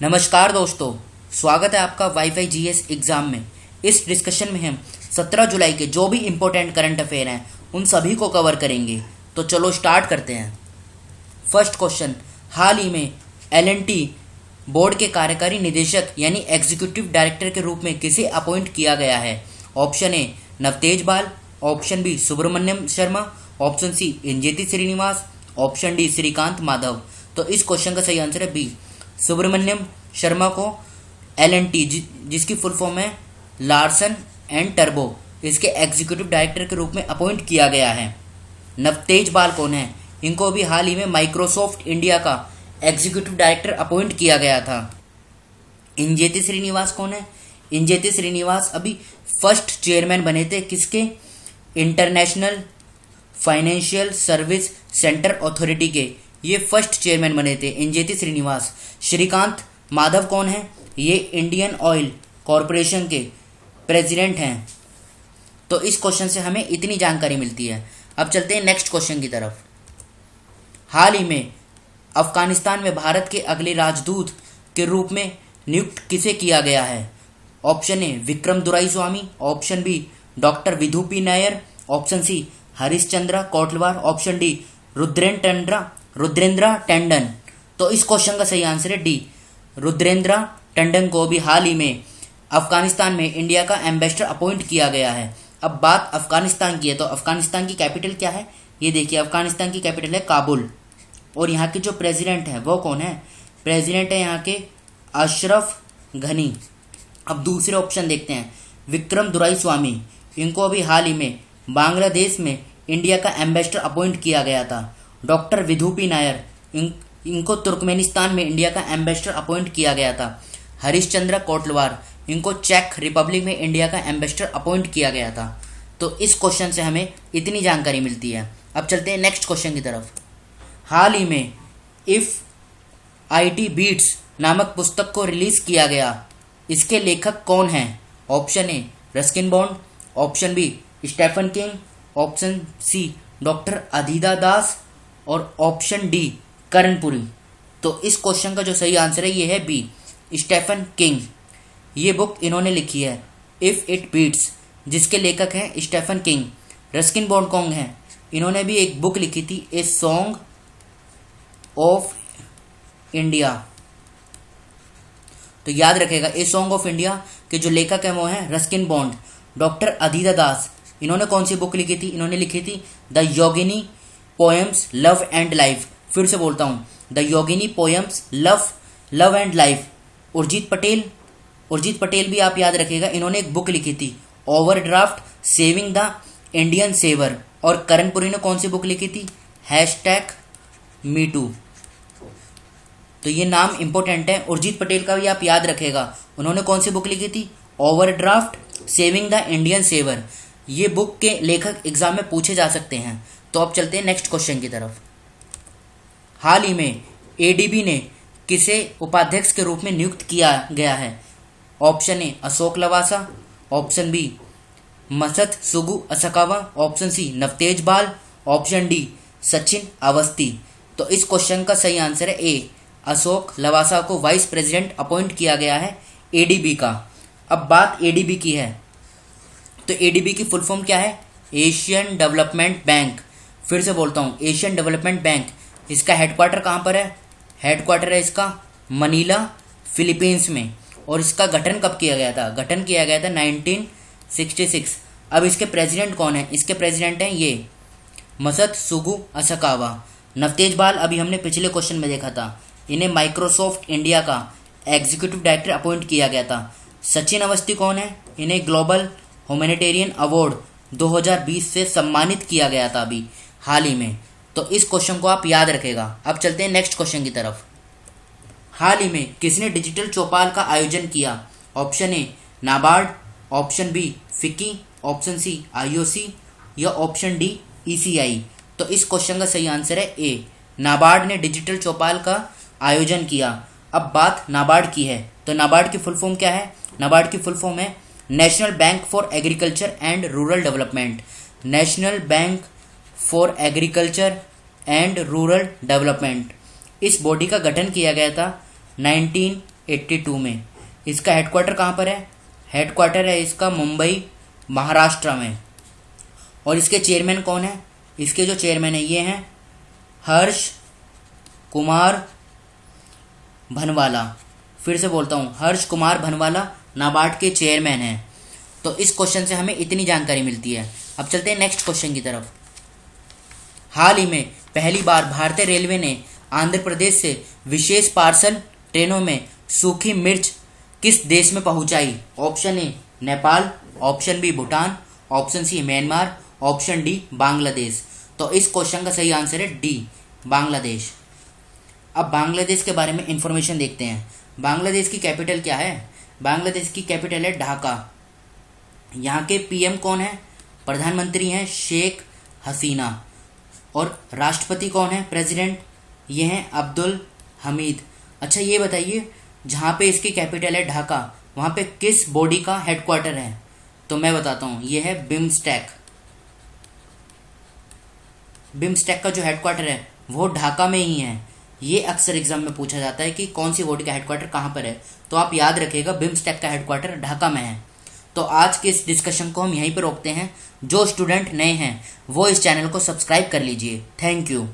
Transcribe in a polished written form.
नमस्कार दोस्तों, स्वागत है आपका वाईफाई जीएस एग्जाम में। इस डिस्कशन में हम 17 जुलाई के जो भी इम्पोर्टेंट करंट अफेयर हैं उन सभी को कवर करेंगे। तो चलो स्टार्ट करते हैं। फर्स्ट क्वेश्चन, हाल ही में एल&टी बोर्ड के कार्यकारी निदेशक यानी एग्जीक्यूटिव डायरेक्टर के रूप में किसे अपॉइंट किया गया है? Option A Navtej Bal, option B Subramaniam Sharma, option C Injeti Srinivas, option D Srikanth Madhav. तो इस क्वेश्चन का सही आंसर है बी, सुब्रमण्यम शर्मा को एल&टी जिसकी फुल फॉर्म है लार्सन एंड टर्बो, इसके एग्जीक्यूटिव डायरेक्टर के रूप में अपॉइंट किया गया है। नवतेज बाल कौन है? इनको भी हाल ही में माइक्रोसॉफ्ट इंडिया का एग्जीक्यूटिव डायरेक्टर अपॉइंट किया गया था। इंजेति श्रीनिवास कौन है? इंजेति श्रीनिवास अभी फर्स्ट चेयरमैन बने थे किसके? International financial service centre authority के ये फर्स्ट चेयरमैन बने थे इंजेति श्रीनिवास। श्रीकांत माधव कौन है? ये इंडियन ऑयल कॉरपोरेशन के प्रेसिडेंट हैं। तो इस क्वेश्चन से हमें इतनी जानकारी मिलती है। अब चलते हैं नेक्स्ट क्वेश्चन की तरफ। हाल ही में अफगानिस्तान में भारत के अगले राजदूत के रूप में नियुक्त किसे किया गया है? Option A Vikram Duraiswamy, option B doctor Vidhu P Nair, option C Harishchandra Kotalwar, option D Rudrendra Tandon. तो इस क्वेश्चन का सही आंसर है डी, रुद्रेंद्र टंडन को भी हाल ही में अफगानिस्तान में इंडिया का एम्बेसडर अपॉइंट किया गया है। अब बात अफगानिस्तान की है तो अफगानिस्तान की कैपिटल क्या है? ये देखिए, अफगानिस्तान की कैपिटल है काबुल। और यहाँ के जो प्रेसिडेंट हैं वो कौन है? प्रेसिडेंट है यहाँ के अशरफ घनी। अब दूसरे ऑप्शन देखते हैं, विक्रम दुराईस्वामी, इनको अभी हाल ही में बांग्लादेश में इंडिया का एम्बेसडर अपॉइंट किया गया था। डॉक्टर विधु पी नायर, इनको तुर्कमेनिस्तान में इंडिया का एम्बेसडर अपॉइंट किया गया था। हरिश्चंद्र कोटलवार, इनको चेक रिपब्लिक में इंडिया का एम्बेसडर अपॉइंट किया गया था। तो इस क्वेश्चन से हमें इतनी जानकारी मिलती है। अब चलते हैं नेक्स्ट क्वेश्चन की तरफ। हाल ही में इफ IT बीट्स नामक पुस्तक को रिलीज किया गया, इसके लेखक कौन हैं? Option A Ruskin Bond, option B Stephen King, option C doctor Adida Das और ऑप्शन डी कर्णपुरी। तो इस क्वेश्चन का जो सही आंसर है ये है बी, स्टेफन किंग। ये बुक इन्होंने लिखी है इफ इट बीट्स, जिसके लेखक हैं स्टेफन किंग। रस्किन बॉन्ड कौन है? इन्होंने भी एक बुक लिखी थी ए सॉन्ग ऑफ इंडिया। तो याद रखेगा, ए सॉन्ग ऑफ इंडिया के जो लेखक हैं वो हैं Ruskin Bond. Doctor Adida Das, इन्होंने कौन सी बुक लिखी थी? इन्होंने लिखी थी the Yogini poems love and life. फिर से बोलता हूँ, the Yogini poems love and life. Urjit Patel भी आप याद रखिएगा, इन्होंने एक बुक लिखी थी overdraft saving the Indian saver. और कर्णपुरी ने कौन सी बुक लिखी थी? #MeToo। तो ये नाम इंपॉर्टेंट है। उर्जित पटेल का भी आप याद रखेगा, उन्होंने कौन सी बुक लिखी थी? Overdraft saving the Indian saver. ये बुक के लेखक एग्जाम में पूछे जा सकते हैं। तो अब चलते हैं नेक्स्ट क्वेश्चन की तरफ। हाल ही में ADB ने किसे उपाध्यक्ष के रूप में नियुक्त किया गया है? Option A Ashok Lavasa, option B Masatsugu Asakawa, option C Navtej Bal, option D Sachin Awasthi. तो इस क्वेश्चन का सही आंसर है ए, अशोक लवासा को वाइस प्रेसिडेंट अपॉइंट किया गया है ADB का। अब बात ADB की है तो ADB की फुल फॉर्म क्या है? Asian development bank. फिर से बोलता हूँ, एशियन डेवलपमेंट बैंक। इसका हेडक्वार्टर कहाँ पर है? हेडक्वार्टर है इसका मनीला, फिलीपींस में। और इसका गठन कब किया गया था? गठन किया गया था 1966। अब इसके प्रेसिडेंट कौन है? इसके प्रेसिडेंट हैं ये मसत्सुगु असकावा। नवतेज बाल अभी हमने पिछले क्वेश्चन में देखा था, इन्हें माइक्रोसॉफ्ट इंडिया का एग्जीक्यूटिव डायरेक्टर अपॉइंट किया गया था। सचिन अवस्थी कौन है? इन्हें ग्लोबल ह्यूमैनिटेरियन अवार्ड 2020 से सम्मानित किया गया था अभी हाल ही में। तो इस क्वेश्चन को आप याद रखेगा। अब चलते हैं नेक्स्ट क्वेश्चन की तरफ। हाल ही में किसने डिजिटल चौपाल का आयोजन किया? Option A NABARD, option B FICCI, option C IOC या ऑप्शन डी ECI। तो इस क्वेश्चन का सही आंसर है ए, नाबार्ड ने डिजिटल चौपाल का आयोजन किया। अब बात नाबार्ड की है तो नाबार्ड की फुल फॉर्म क्या है? नाबार्ड की फुल फॉर्म है national bank for agriculture and rural development. National bank for agriculture and rural development. इस बॉडी का गठन किया गया था 1982 में। इसका हेडक्वार्टर कहाँ पर है? हेडक्वार्टर है इसका मुंबई महाराष्ट्र में। और इसके चेयरमैन कौन है? इसके जो चेयरमैन है ये हैं हर्ष कुमार भनवाला। फिर से बोलता हूँ, हर्ष कुमार भनवाला नाबार्ड के चेयरमैन हैं। तो इस क्वेश्चन से हमें इतनी जानकारी मिलती है। अब चलते हैं नेक्स्ट क्वेश्चन की तरफ। हाल ही में पहली बार भारतीय रेलवे ने आंध्र प्रदेश से विशेष पार्सल ट्रेनों में सूखी मिर्च किस देश में पहुंचाई? Option A Nepal, option B Bhutan, option C Myanmar, option D Bangladesh. तो इस क्वेश्चन का सही आंसर है डी, बांग्लादेश। अब बांग्लादेश के बारे में इंफॉर्मेशन देखते हैं। बांग्लादेश की कैपिटल क्या है? बांग्लादेश की कैपिटल है ढाका। यहाँ के पीएम कौन है? प्रधानमंत्री हैं शेख हसीना। और राष्ट्रपति कौन है? प्रेसिडेंट, ये हैं अब्दुल हमीद। अच्छा ये बताइए, जहाँ पे इसकी कैपिटल है ढाका, वहाँ पे किस बॉडी का हेडक्वार्टर है? तो मैं बताता हूँ, ये है बिम्स्टेक। बिम्स्टेक का जो हेडक्वार्टर है वो ढाका में ही है। ये अक्सर एग्जाम में पूछा जाता है कि कौन सी बॉडी का हेडक्वार्टर कहाँ पर है, तो आप याद रखिएगा बिम्स्टेक का हेडक्वार्टर ढाका में है। तो आज के इस डिस्कशन को हम यहीं पर रोकते हैं। जो स्टूडेंट नए हैं वो इस चैनल को सब्सक्राइब कर लीजिए। Thank you.